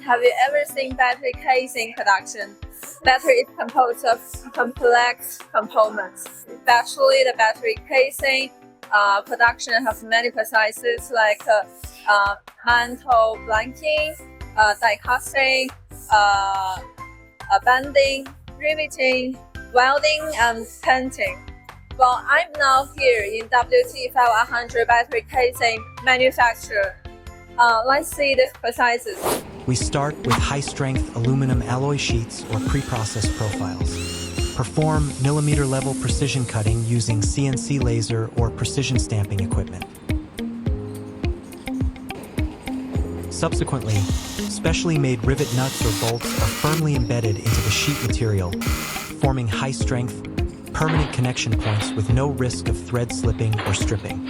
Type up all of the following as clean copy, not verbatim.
Have you ever seen battery casing production? Battery is composed of complex components, especially the battery casing. Production has many processes like mantle blanking, die casting, bending, riveting, welding, and painting. Well, I'm now here in WT5100 battery casing manufacturer. Let's see the processes. We start with high-strength aluminum alloy sheets or pre-processed profiles. Perform millimeter-level precision cutting using CNC laser or precision stamping equipment. Subsequently, specially made rivet nuts or bolts are firmly embedded into the sheet material, forming high-strength, permanent connection points with no risk of thread slipping or stripping.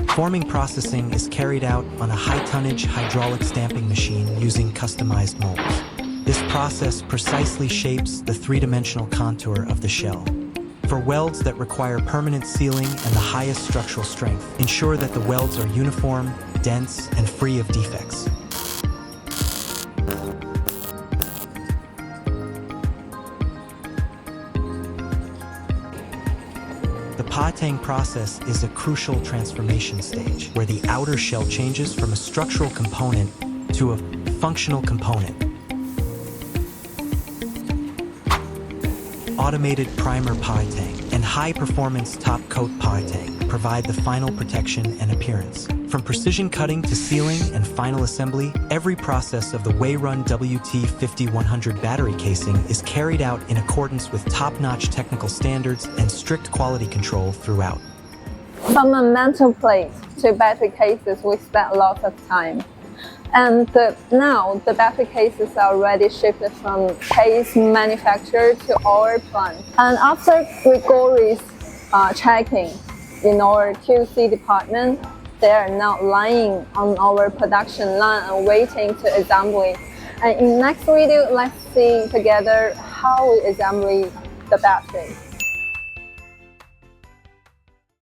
Forming processing is carried out on a high-tonnage hydraulic stamping machine using customized molds. This process precisely shapes the three-dimensional contour of the shell. For welds that require permanent sealing and the highest structural strength, ensure that the welds are uniform, dense, and free of defects. The pa-tang process is a crucial transformation stage where the outer shell changes from a structural component to a functional component. Automated primer pa-tang and high-performance top-coat pa-tang provide the final protection and appearance. From precision cutting to sealing and final assembly, every process of the Wirentech WT5100 battery casing is carried out in accordance with top-notch technical standards and strict quality control throughout. From a metal plate to battery cases, we spent a lot of time. And now the battery cases are already shipped from case manufacturer to our plant. And after rigorous checking in our QC department, they are now lying on our production line and waiting to assembly. And in next video, let's see together how we assemble the battery.